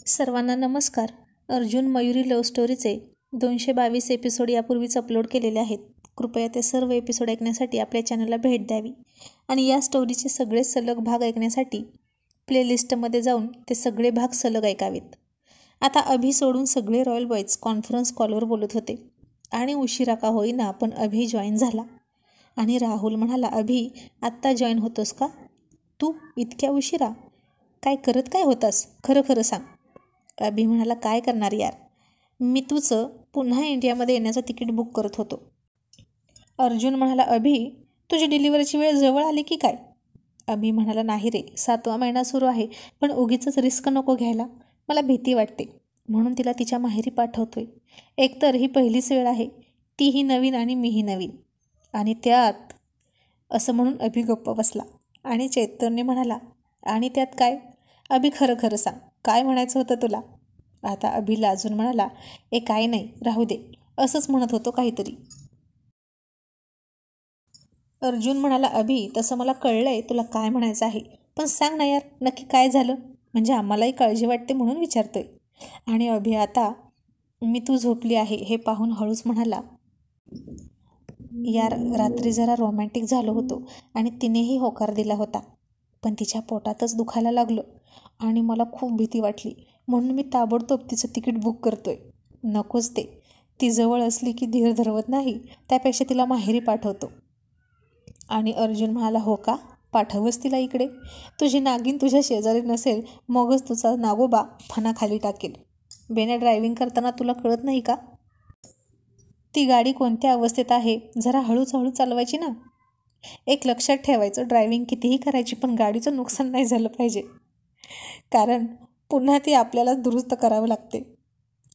सर्वांना नमस्कार. Arjun Mayuri love स्टोरीचे 222 episode यापूर्वीच अपलोड केलेले आहेत. कृपया ते सर्व एपिसोड ऐकण्यासाठी आपल्या चॅनलला भेट द्यावी आणि या स्टोरीचे सगळे सलग भाग ऐकण्यासाठी प्लेलिस्टमध्ये जाऊन ते सगळे भाग सलग ऐकावेत. आता अभि सोडून सगळे रॉयल बॉयज कॉन्फरन्स कॉलवर बोलत होते आणि उशिरा का होईना पण अभि जॉईन झाला. आणि राहुल म्हणाला, अभि आत्ता जॉईन होतोस का? तू इतक्या उशिरा? काय होतास? खरं खरं सांग. अभि म्हणाला, काय करणार यार, मी तुझं पुन्हा इंडियामध्ये येण्याचं तिकीट बुक करत होतो. अर्जुन म्हणाला, अभि तुझी डिलिव्हरीची वेळ जवळ आली की काय? अभि म्हणाला, नाही रे, 7वा महिना सुरू आहे, पण उगीच रिस्क नको घ्यायला, मला भीती वाटते म्हणून तिला तिच्या माहेरी पाठवतोय. एकतर ही पहिलीच वेळ आहे, तीही नवीन आणि मीही नवीन, आणि त्यात असं म्हणून अभि गप्प बसला. आणि चैतन्य म्हणाला, आणि त्यात काय? अभि खरं खरं सांग, काय म्हणायचं होतं तुला? आता अभि लाजून म्हणाला, काय नाही, राहू दे, असंच म्हणत होतो काहीतरी. अर्जुन म्हणाला, अभि तसं मला कळलंय तुला काय म्हणायचं आहे, पण सांग ना यार, नक्की काय झालं? म्हणजे आम्हालाही काळजी वाटते म्हणून विचारतोय. आणि अभि आता मी तू झोपली आहे हे पाहून हळूच म्हणाला, यार रात्री जरा रोमॅन्टिक झालो होतो आणि तिनेही होकार दिला होता, पण तिच्या पोटातच दुखायला लागलं आणि मला खूप भीती वाटली म्हणून मी ताबडतोब तिचं तिकीट बुक करतोय. नकोच ते, ती जवळ असली की धीर धरवत नाही, त्यापेक्षा तिला माहेरी पाठवतो. आणि अर्जुन म्हणाला, हो का, पाठवच तिला इकडे. तुझी नागिन तुझ्या शेजारी नसेल मगच तुझा नागोबा फणा खाली टाकेल. बेने ड्रायव्हिंग करताना तुला कळत नाही का? ती गाडी कोणत्या अवस्थेत आहे जरा हळूच चालवायची ना. एक लक्षात ठेवायचं, ड्रायव्हिंग कितीही करायची पण गाडीचं नुकसान नाही झालं पाहिजे, कारण पुन्हा ती आपल्याला दुरुस्त करावं लागते.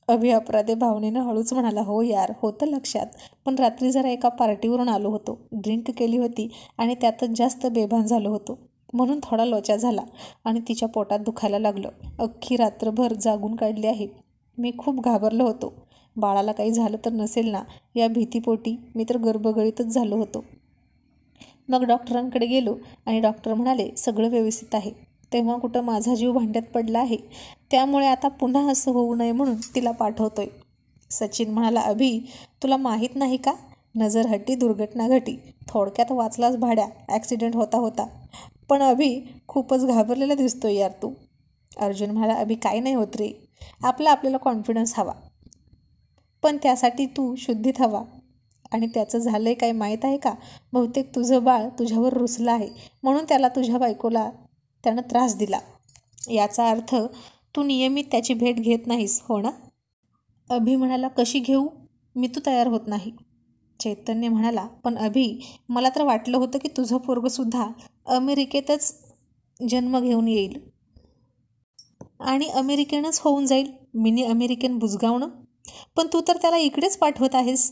अभि अपराधी भावनेनं हळूच म्हणाला, हो यार, होतं लक्षात, पण रात्री जरा एका पार्टीवरून आलो होतो, ड्रिंक केली होती आणि त्यातच जास्त बेभान झालो होतो म्हणून थोडा लोचा झाला आणि तिच्या पोटात दुखायला लागलं. अख्खी रात्रभर जागून काढली आहे. मी खूप घाबरलो होतो, बाळाला काही झालं तर नसेल ना या भीतीपोटी मी तर गर्भगळीतच झालो होतो. मग डॉक्टरांकडे गेलो आणि डॉक्टर म्हणाले सगळं व्यवस्थित आहे. तेव्हा कुठं माझा जीव भांड्यात पडला आहे, त्यामुळे आता पुन्हा असं होऊ नये म्हणून तिला पाठवतोय. सचिन म्हणाला, अभि तुला माहीत नाही का, नजर हट्टी दुर्घटना घटी, थोडक्यात वाचलाच भाड्या, ॲक्सिडेंट होता. पण अभि खूपच घाबरलेला दिसतोय यार तू. अर्जुन म्हणाला, अभि काही नाही होत रे, आपल्याला कॉन्फिडन्स हवा, पण त्यासाठी तू शुद्धीत हवा. आणि त्याचं झालंय काय माहीत आहे का, बहुतेक तुझं बाळ तुझ्यावर रुसलं आहे म्हणून त्याला तुझ्या बायकोला त्यानं त्रास दिला. याचा अर्थ तू नियमित त्याची भेट घेत नाहीस, हो ना? अभि म्हणाला, कशी घेऊ, मी तू तयार होत नाही. चैतन्य म्हणाला, पण अभि मला तर वाटलं होतं की तुझं पोरगंसुद्धा अमेरिकेतच जन्म घेऊन येईल आणि अमेरिकेनच होऊन जाईल, मिनी अमेरिकन बुजगावणं, पण तू तर त्याला इकडेच पाठवत आहेस.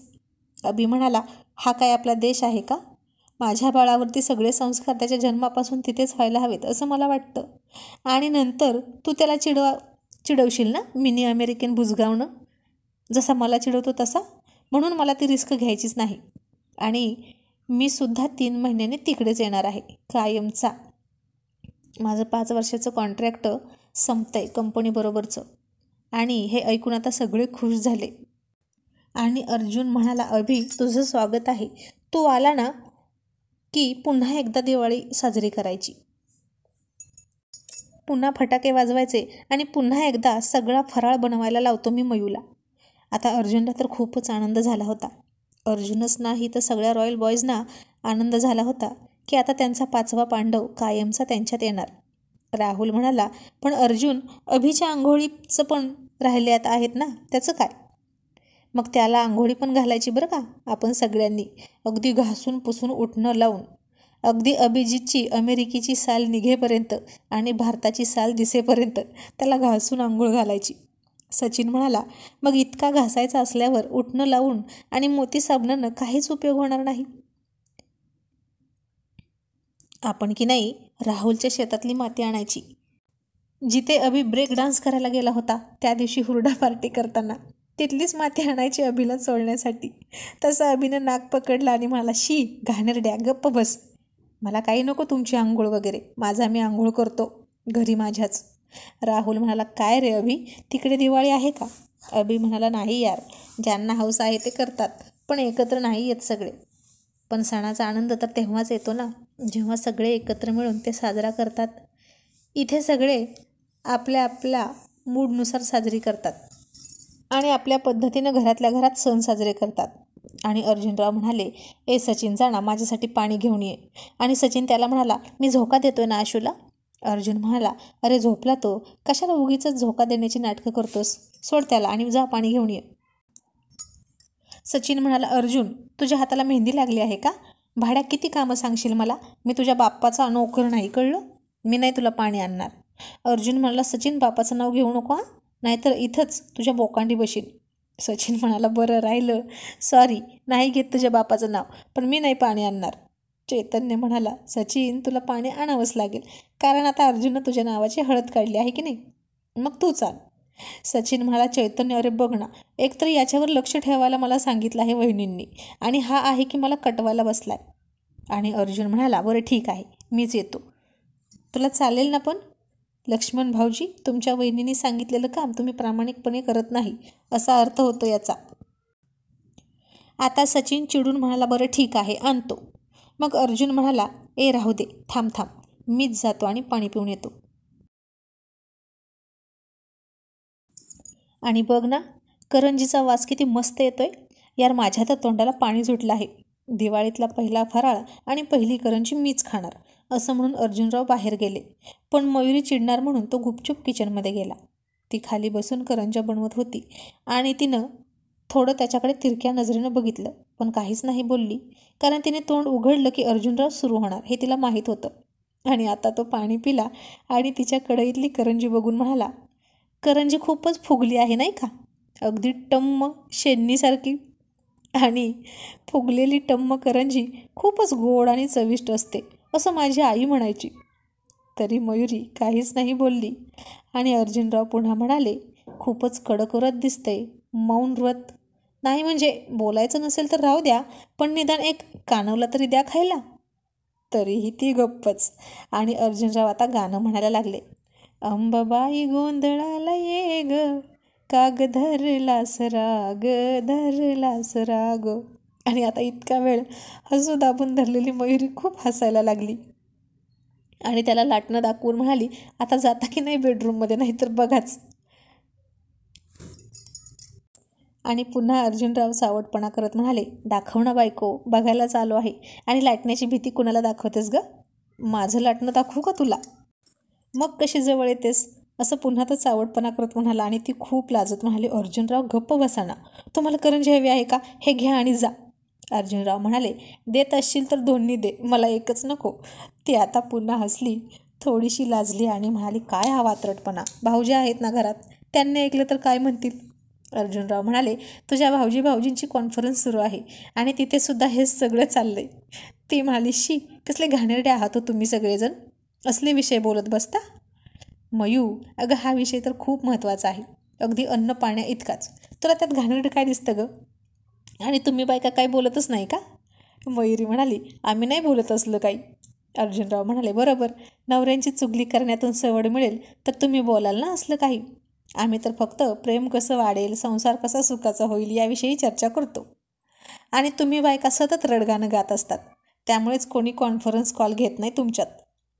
अभि म्हणाला, हा काय आपला देश आहे का? माझ्या बाळावरती सगळे संस्कार त्याच्या जन्मापासून तिथेच व्हायला हवेत असं मला वाटतं. आणि नंतर तू त्याला चिडवशील ना, मिनी अमेरिकन बुजगावणं, जसा मला चिडवतो तसा. म्हणून मला ती रिस्क घ्यायचीच नाही. आणि मी सुद्धा 3 महिन्याने तिकडेच येणार आहे, कायमचा. माझं 5 वर्षाचं कॉन्ट्रॅक्ट संपतंय कंपनीबरोबरचं. आणि हे ऐकून आता सगळे खुश झाले. आणि अर्जुन म्हणाला, अभि तुझं स्वागत आहे, तू आला ना की पुन्हा एकदा दिवाळी साजरी करायची, पुन्हा फटाके वाजवायचे आणि पुन्हा एकदा सगळा फराळ बनवायला लावतो मी मयूला. आता अर्जुनला तर खूपच आनंद झाला होता. अर्जुनच नाही तर सगळ्या रॉयल बॉयजना आनंद झाला होता की आता त्यांचा 5वा पांडव कायमचा त्यांच्यात येणार. राहुल म्हणाला, पण अर्जुन, अभिच्या आंघोळीचं पण राहिले आहेत ना, त्याचं काय? मग त्याला आंघोळी पण घालायची बरं का, आपण सगळ्यांनी, अगदी घासून पुसून उठणं लावून, अगदी अभिजितची अमेरिकेची साल निघेपर्यंत आणि भारताची साल दिसेपर्यंत त्याला घासून आंघोळ घालायची. सचिन म्हणाला, मग इतका घासायचा असल्यावर उठणं लावून आणि मोती साबणानं काहीच उपयोग होणार नाही. आपण की नाही राहुलच्या शेतातली माती आणायची, जिथे अभि ब्रेक डान्स करायला गेला होता त्या दिवशी हुरडा पार्टी करताना, तिथलीच माती आणायची अभिला चोळण्यासाठी. तसं अभिनं नाक पकडला आणि म्हणाला, शी घाणेरड्या, गप्प बस, मला काही नको तुमची आंघोळ वगैरे, माझा मी आंघोळ करतो घरी माझ्याच. राहुल म्हणाला, काय रे अभि, तिकडे दिवाळी आहे का? अभि म्हणाला, नाही यार, ज्यांना हौस आहे ते करतात, पण एकत्र नाही येत सगळे. पण सणाचा आनंद तर तेव्हाच येतो ना, जेव्हा सगळे एकत्र मिळून ते साजरा करतात. इथे सगळे आपल्या आपल्या मूडनुसार साजरी करतात आणि आपल्या पद्धतीनं घरातल्या घरात सण साजरे करतात. आणि अर्जुनराव म्हणाले, ए सचिन, जा ना, माझ्यासाठी पाणी घेऊन ये. आणि सचिन त्याला म्हणाला, मी झोका देतोय ना आशूला. अर्जुन म्हणाला, अरे झोपला तो, कशाला उगीच झोका देण्याची नाटकं करतोस, सोड त्याला आणि जा पाणी घेऊन ये. सचिन म्हणाला, अर्जुन, तुझ्या हाताला मेहंदी लागली आहे का? भाड्या किती कामं सांगशील मला, मी तुझ्या बाप्पाचा नोकर नाही, कळलं? मी नाही तुला पाणी आणणार. अर्जुन म्हणाला, सचिन, बापाचं नाव घेऊ नको हां, नाहीतर इथंच तुझ्या बोकांडी बशील. सचिन म्हणाला, बरं राहिलं, सॉरी, नाही घेत तुझ्या बापाचं नाव, पण मी नाही पाणी आणणार. चैतन्य म्हणाला, सचिन, तुला पाणी आणावंच लागेल, कारण आता अर्जुननं तुझ्या नावाची हळद काढली आहे की नाही, मग तू चाल. सचिन म्हणाला, चैतन्य, अरे बघ ना, एकतर याच्यावर लक्ष ठेवायला मला सांगितलं आहे वहिनींनी, आणि हा आहे की मला कटवायला बसलाय. आणि अर्जुन म्हणाला, बरं ठीक आहे, मीच येतो. तुला चालेल ना? पण लक्ष्मण भाऊजी, तुमच्या वहिनींनी सांगितलेलं काम तुम्ही प्रामाणिकपणे करत नाही, असा अर्थ होतो याचा. आता सचिन चिडून म्हणाला, बरं ठीक आहे, आणतो. मग अर्जुन म्हणाला, ए राहू दे, थांब थांब, मीच जातो आणि पाणी पिऊन येतो. आणि बघ ना, करंजीचा वास किती मस्त येतोय यार, माझ्या तर तोंडाला पाणी सुटलं आहे. दिवाळीतला पहिला फराळ आणि पहिली करंजी मीच खाणार, असं म्हणून अर्जुनराव बाहेर गेले. पण मयुरी चिडणार म्हणून तो गुपचूप किचनमध्ये गेला. ती खाली बसून करंजा बनवत होती आणि तिनं थोडं त्याच्याकडे तिरक्या नजरेनं बघितलं, पण काहीच नाही बोलली, कारण तिने तोंड उघडलं की अर्जुनराव सुरू होणार हे तिला माहीत होतं. आणि आता तो पाणी पिला आणि तिच्या कढईतली करंजी बघून म्हणाला, करंजी खूपच फुगली आहे नाही का, अगदी टम्म शेन्नीसारखी. आणि फुगलेली टम्म करंजी खूपच गोड आणि चविष्ट असते, असं माझी आई म्हणायची. तरी मयुरी काहीच नाही बोलली. आणि अर्जुनराव पुन्हा म्हणाले, खूपच कडक व्रत दिसतंय, मौन व्रत. नाही म्हणजे बोलायचं नसेल तर राहू द्या, पण निदान एक कानवला तरी द्या खायला. तरीही ती गप्पच. आणि अर्जुनराव आता गाणं म्हणायला लागले, अंबाबाई गोंधळाला ये ग, काग धरलास राग, धरलास राग. आणि आता इतका वेळ हसू दाबून धरलेली मयुरी खूप हसायला लागली आणि त्याला लाटणं दाखवून म्हणाली, आता जाता की नाही बेडरूममध्ये, नाहीतर बघाच. आणि पुन्हा अर्जुनराव सावटपणा करत म्हणाले, दाखव ना बायको, बघायलाच आलो आहे, आणि लाटण्याची भीती कुणाला दाखवतेस ग? माझं लाटणं दाखवू का तुला? मग कशी जवळ येतेस, असं पुन्हा तर सावटपणा करत म्हणाला. आणि ती खूप लाजत म्हणाली, अर्जुनराव गप्प बसाना, तुम्हाला करंजी हवी आहे का, हे घ्या आणि जा. अर्जुनराव म्हणाले, देत असशील तर दोन्ही दे, मला एकच नको. ती आता पुन्हा हसली, थोडीशी लाजली आणि म्हणाली, काय हा वात्रटपणा, भाऊजी आहेत ना घरात, त्यांनी ऐकलं तर काय म्हणतील. अर्जुनराव म्हणाले, तुझ्या भाऊजींची कॉन्फरन्स सुरू आहे आणि तिथे सुद्धा हेच सगळं चाललंय. ती म्हणाली, शी, कसले घाणेरडे आहात हो तुम्ही सगळेजण, असले विषय बोलत बसता. मयू, अगं हा विषय तर खूप महत्त्वाचा आहे, अगदी अन्न पाण्या इतकाच, तुला त्यात घाणेरडं काय दिसतं ग? आणि तुम्ही बायका काही बोलतच नाही का? मयुरी म्हणाली, आम्ही नाही बोलत असलं काही. अर्जुनराव म्हणाले, बरोबर, नवऱ्यांची चुगली करण्यातून सवड मिळेल तर तुम्ही बोलाल ना असलं काही. आम्ही तर फक्त प्रेम कसं वाढेल, संसार कसा सुखाचा होईल याविषयी चर्चा करतो. आणि तुम्ही बायका सतत रडगाणं गात असतात, त्यामुळेच कोणी कॉन्फरन्स कॉल घेत नाही तुमच्यात.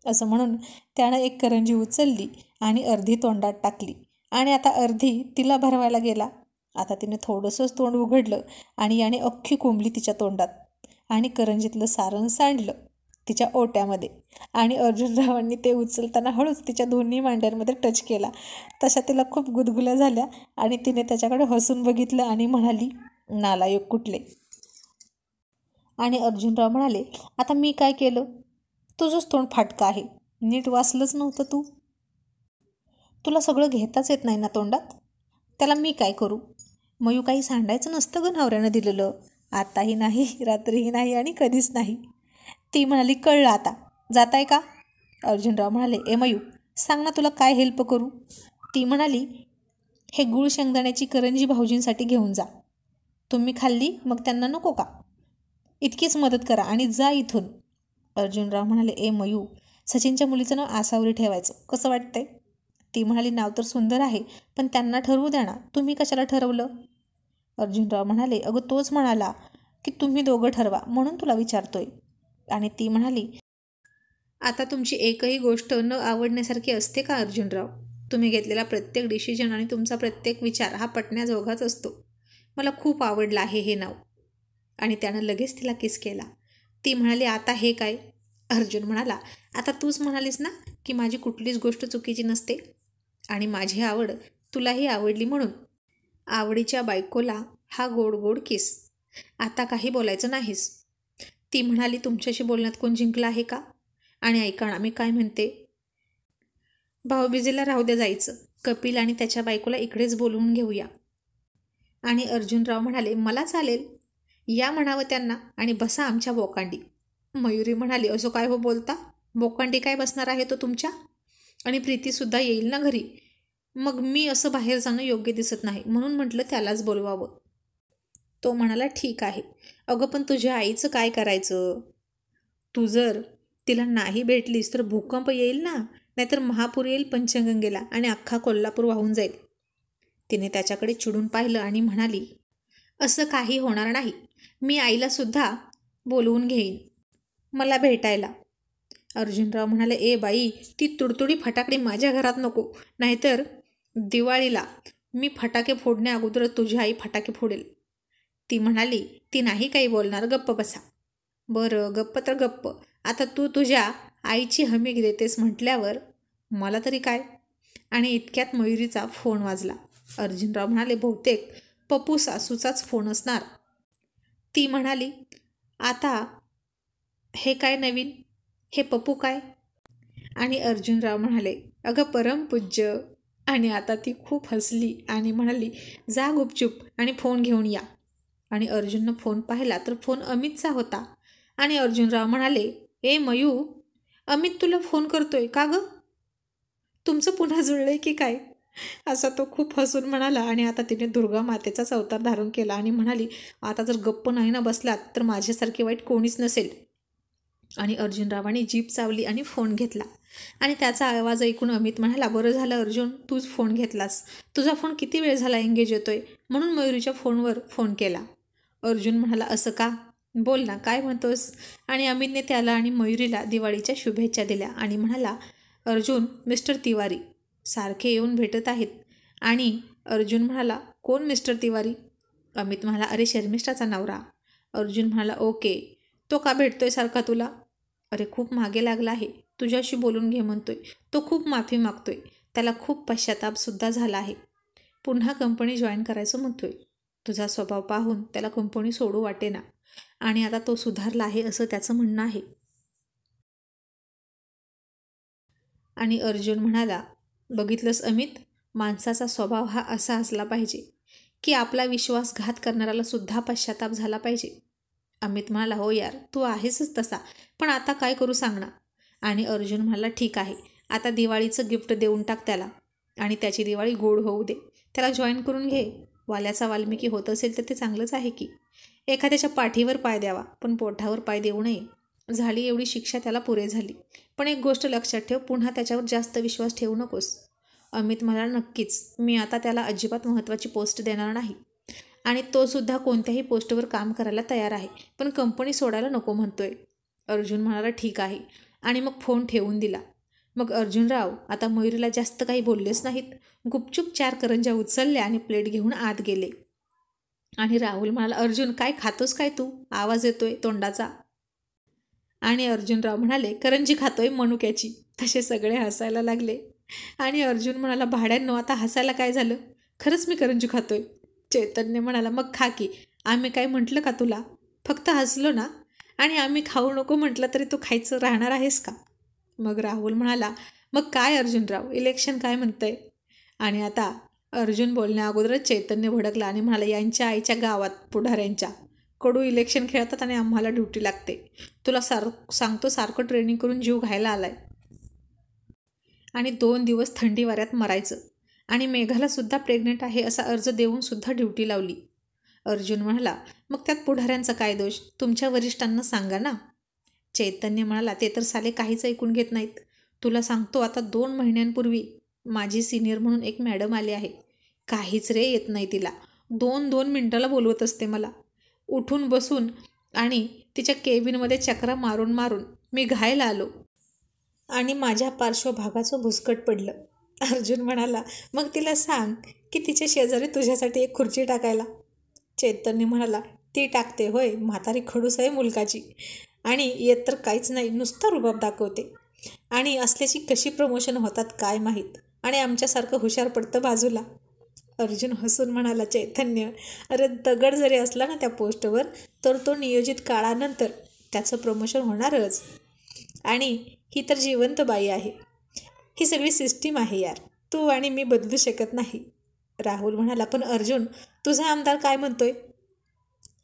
असं म्हणून त्यानं एक करंजी उचलली आणि अर्धी तोंडात टाकली आणि आता अर्धी तिला भरवायला गेला. आता तिने थोडंसंच तोंड उघडलं आणि याने अख्खी कोंबली तिच्या तोंडात आणि करंजीतलं सारण सांडलं तिच्या ओट्यामध्ये. आणि अर्जुनरावांनी ते उचलताना हळूच तिच्या दोन्ही मांड्यांमध्ये टच केला. तशा तिला खूप गुदगुल्या झाल्या आणि तिने त्याच्याकडे हसून बघितलं आणि म्हणाली, नालायक कुठले. आणि अर्जुनराव म्हणाले, आता मी काय केलं? तुझंच तोंड फाटकं आहे, नीट वाचलंच नव्हतं तू. तुला सगळं घेताच येत नाही ना तोंडात, त्याला मी काय करू? मयू, काही सांडायचं नसतं ग नवऱ्यानं दिलेलं, आताही नाही, रात्रीही नाही आणि कधीच नाही. ती म्हणाली, कळलं आता, जाताय का? अर्जुनराव म्हणाले, ए मयू, सांग ना, तुला काय हेल्प करू? ती म्हणाली, हे गूळ शेंगदाण्याची करंजी भाऊजींसाठी घेऊन जा, तुम्ही खाल्ली मग त्यांना नको का? इतकीच मदत करा आणि जा इथून. अर्जुनराव म्हणाले, ए मयू, सचिनच्या मुलीचं नाव आसावरी ठेवायचं, कसं वाटतंय? ती म्हणाली, नाव तर सुंदर आहे, पण त्यांना ठरवू द्या ना, तुम्ही कशाला ठरवलं? अर्जुनराव म्हणाले, अगं तोच म्हणाला की तुम्ही दोघं ठरवा, म्हणून तुला विचारतोय. आणि ती म्हणाली, आता तुमची एकही गोष्ट न आवडण्यासारखी असते का अर्जुनराव? तुम्ही घेतलेला प्रत्येक डिसिजन आणि तुमचा प्रत्येक विचार हा पटण्याजोगाच असतो. मला खूप आवडलं आहे हे नाव. आणि त्यानं लगेच तिला किस केला. ती म्हणाली, आता हे काय? अर्जुन म्हणाला, आता तूच म्हणालीस ना की माझी कुठलीच गोष्ट चुकीची नसते आणि माझी आवड तुलाही आवडली, म्हणून आवडीच्या बायकोला हा गोड गोड किस. आता काही बोलायचं नाहीस. ती म्हणाली, तुमच्याशी बोलण्यात कोण जिंकलं आहे का? आणि ऐका ना, मी काय म्हणते, भाऊबीजेला राहू द्या जायचं. कपिल आणि त्याच्या बायकोला इकडेच बोलवून घेऊया. आणि अर्जुनराव म्हणाले, मला चालेल, या म्हणावं त्यांना आणि बसा आमच्या बोकांडी. मयुरी म्हणाली, असं काय हो बोलता? बोकांडी काय बसणार आहे तो तुमच्या? आणि प्रीतीसुद्धा येईल ना घरी. मग मी असं बाहेर जाणं योग्य दिसत नाही, म्हणून म्हटलं त्यालाच बोलवावं. तो म्हणाला, ठीक आहे. अगं पण तुझ्या आईचं काय करायचं? तू जर तिला नाही भेटलीस तर भूकंप येईल ना, नाहीतर महापूर येईल पंचगंगेला आणि अख्खा कोल्हापूर वाहून जाईल. तिने त्याच्याकडे चिडून पाहिलं आणि म्हणाली, असं काही होणार नाही. मी आईला सुद्धा बोलवून घेईन मला भेटायला. अर्जुनराव म्हणाले, ए बाई, ती तुडतुडी फटाकडी माझ्या घरात नको, नाहीतर दिवाळीला मी फटाके फोडण्या अगोदर तुझी आई फटाके फोडेल. ती म्हणाली, ती नाही काही बोलणार, गप्प बसा. बरं, गप्प तर गप्प. आता तू तुझ्या आईची हमी देतेस म्हटल्यावर मला तरी काय. आणि इतक्यात मयुरीचा फोन वाजला. अर्जुनराव म्हणाले, बहुतेक पप्पू सासूचाच फोन असणार. ती म्हणाली, आता हे काय नवीन, हे पप्पू काय? आणि अर्जुनराव म्हणाले, अगं परमपूज्य. आणि आता ती खूप हसली आणि म्हणाली, जा गुपचूप आणि फोन घेऊन या. आणि अर्जुननं फोन पाहिला तर फोन अमितचा होता. आणि अर्जुनराव म्हणाले, ए मयू, अमित तुला फोन करतोय का गं? तुमचं पुन्हा जुळलंय की काय? असा तो खूप हसून म्हणाला. आणि आता तिने दुर्गा मातेचाच अवतार धारण केला आणि म्हणाली, आता जर गप्प नाही ना बसलात तर माझ्यासारखे वाईट कोणीच नसेल. आणि अर्जुनरावांनी जीभ चावली आणि फोन घेतला. आणि त्याचा आवाज ऐकून अमित म्हणाला, बरं झालं अर्जुन, तूच फोन घेतलास. तुझा फोन किती वेळ झाला एंगेज येतोय, म्हणून मयुरीच्या फोनवर फोन केला. अर्जुन म्हणाला, असं का? बोल ना, काय म्हणतोस? आणि अमितने त्याला आणि मयुरीला दिवाळीच्या शुभेच्छा दिल्या आणि म्हणाला, अर्जुन, मिस्टर तिवारी सारखे येऊन भेटत आहेत. आणि अर्जुन म्हणाला, कोण मिस्टर तिवारी? अमित म्हणाला, अरे शर्मिष्ठाचा नवरा. अर्जुन म्हणाला, ओके, तो का भेटतोय सारखा तुला? अरे खूप मागे लागला आहे, तुझ्याशी बोलून घे म्हणतोय. तो खूप माफी मागतोय, त्याला खूप पश्चातापसुद्धा झाला आहे. पुन्हा कंपनी जॉईन करायचं म्हणतोय. तुझा स्वभाव पाहून त्याला कंपनी सोडू वाटेना आणि आता तो सुधारला आहे असं त्याचं म्हणणं आहे. आणि अर्जुन म्हणाला, बघितलंस अमित, माणसाचा स्वभाव हा असा असला पाहिजे की आपला विश्वासघात करणाऱ्याला सुद्धा पश्चाताप झाला पाहिजे. अमित म्हणाला, हो यार, तू आहेसच तसा, पण आता काय करू सांग ना. आणि अर्जुन म्हणाला, ठीक आहे, आता दिवाळीचं गिफ्ट देऊन टाक त्याला आणि त्याची दिवाळी गोड होऊ दे. त्याला जॉईन करून घे. वाल्याचा वाल्मिकी होत असेल तर ते चांगलंच आहे की. एखाद्याच्या पाठीवर पाय द्यावा, पण पोटावर पाय देऊ नये. झाली एवढी शिक्षा त्याला पुरे झाली. पण एक गोष्ट लक्षात ठेव, पुन्हा त्याच्यावर जास्त विश्वास ठेवू नकोस. अमित म्हणाला, नक्कीच, मी आता त्याला अजिबात महत्त्वाची पोस्ट देणार नाही. आणि तो सुद्धा कोणत्याही पोस्टवर काम करायला तयार आहे, पण कंपनी सोडायला नको म्हणतोय. अर्जुन म्हणाला, ठीक आहे. आणि मग फोन ठेवून दिला. मग अर्जुनराव आता मयुरीला जास्त काही बोललेच नाहीत. गुपचूप 4 करंज्या उचलल्या आणि प्लेट घेऊन आत गेले. आणि राहुल म्हणाला, अर्जुन, काय खातोस काय तू? आवाज येतोय तोंडाचा. आणि अर्जुनराव म्हणाले, करंजी खातोय मनुक्याची. तसे सगळे हसायला लागले. आणि अर्जुन म्हणाला, भाड्यांनो, आता हसायला काय झालं? खरंच मी करंजी खातोय. चैतन्य म्हणाला, मग खा की, आम्ही काय म्हटलं का तुला? फक्त हसलो ना. आणि आम्ही खाऊ नको म्हटलं तरी तू खायचं राहणार आहेस का? मग राहुल म्हणाला, मग काय अर्जुनराव, इलेक्शन काय म्हणतंय? आणि आता अर्जुन बोलण्या अगोदरच चैतन्य भडकला आणि म्हणाला, यांच्या आईच्या गावात पुढाऱ्यांच्या कडू इलेक्शन खेळतात आणि आम्हाला ड्युटी लागते. तुला सांगतो, सारखं ट्रेनिंग करून जीव घायला आलाय. आणि 2 दिवस थंडी वाऱ्यात मरायचं. आणि मेघाला सुद्धा प्रेग्नेंट आहे असा अर्ज देऊन सुद्धा ड्युटी लावली. अर्जुन म्हणाला, मग त्यात पुढाऱ्यांचा काय दोष? तुमच्या वरिष्ठांना सांगा ना. चैतन्य म्हणाला, ते तर साले काहीच ऐकून घेत नाहीत. तुला सांगतो, आता 2 महिन्यांपूर्वी माझी सिनियर म्हणून एक मॅडम आली आहे. काहीच रे येत नाही तिला. 2-2 मिनटाला बोलवत असते मला. उठून बसून आणि तिच्या केबिनमध्ये चक्रा मारून मारून मी घायला आलो आणि माझ्या पार्श्वभागाचं भुसकट पडलं. अर्जुन म्हणाला, मग तिला सांग की तिच्या शेजारी तुझ्यासाठी एक खुर्ची टाकायला. चैतन्य म्हणाला, ती टाकते होय, म्हातारी खडूस आहे मुलकाची. आणि येत तर काहीच नाही, नुसता रुबाब दाखवते. आणि असल्याची कशी प्रमोशन होतात काय माहीत. आणि आमच्यासारखं हुशार पडतं बाजूला. अर्जुन हसून म्हणाला, चैतन्य, अरे दगड जरी असला ना त्या पोस्टवर तर तो नियोजित काळानंतर त्याचं प्रमोशन होणारच. आणि ही तर जिवंत बाई आहे. ही सगळी सिस्टीम आहे यार. तू आणि मी बदलू शकत नाही. राहुल म्हणाला, पण अर्जुन, तुझा आमदार काय म्हणतोय?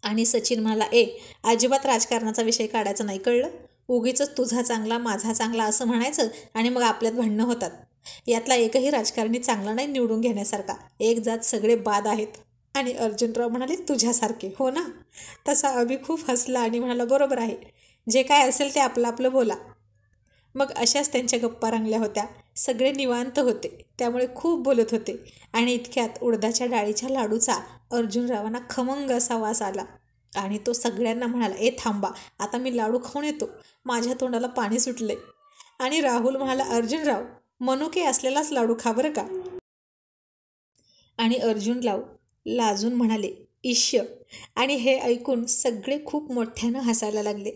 आणि सचिन म्हणाला, अजिबात राजकारणाचा विषय काढायचा नाही, कळलं? उगीच तुझा चांगला माझा चांगला असं म्हणायचं आणि मग आपल्यात भांडणं होतात. यातला एकही राजकारणी चांगला नाही निवडून घेण्यासारखा. एक जात सगळे बाद आहेत. आणि अर्जुनराव म्हणाले, तुझ्यासारखे, हो ना? तसा अभि खूप हसला आणि म्हणाला, बरोबर आहे, जे काय असेल ते आपलं आपलं बोला. मग अशाच त्यांच्या गप्पा रंगल्या होत्या. सगळे निवांत होते, त्यामुळे खूप बोलत होते. आणि इतक्यात उडदाच्या डाळीच्या लाडूचा अर्जुनरावांना खमंग असा वास आला. आणि तो सगळ्यांना म्हणाला, थांबा, आता मी लाडू खाऊन येतो, माझ्या तोंडाला पाणी सुटले. आणि राहुल म्हणाला, अर्जुनराव, मनुके असलेलाच लाडू खा बरं का. आणि अर्जुनराव लाजून म्हणाले, इश्य. आणि हे ऐकून सगळे खूप मोठ्यानं हसायला लागले.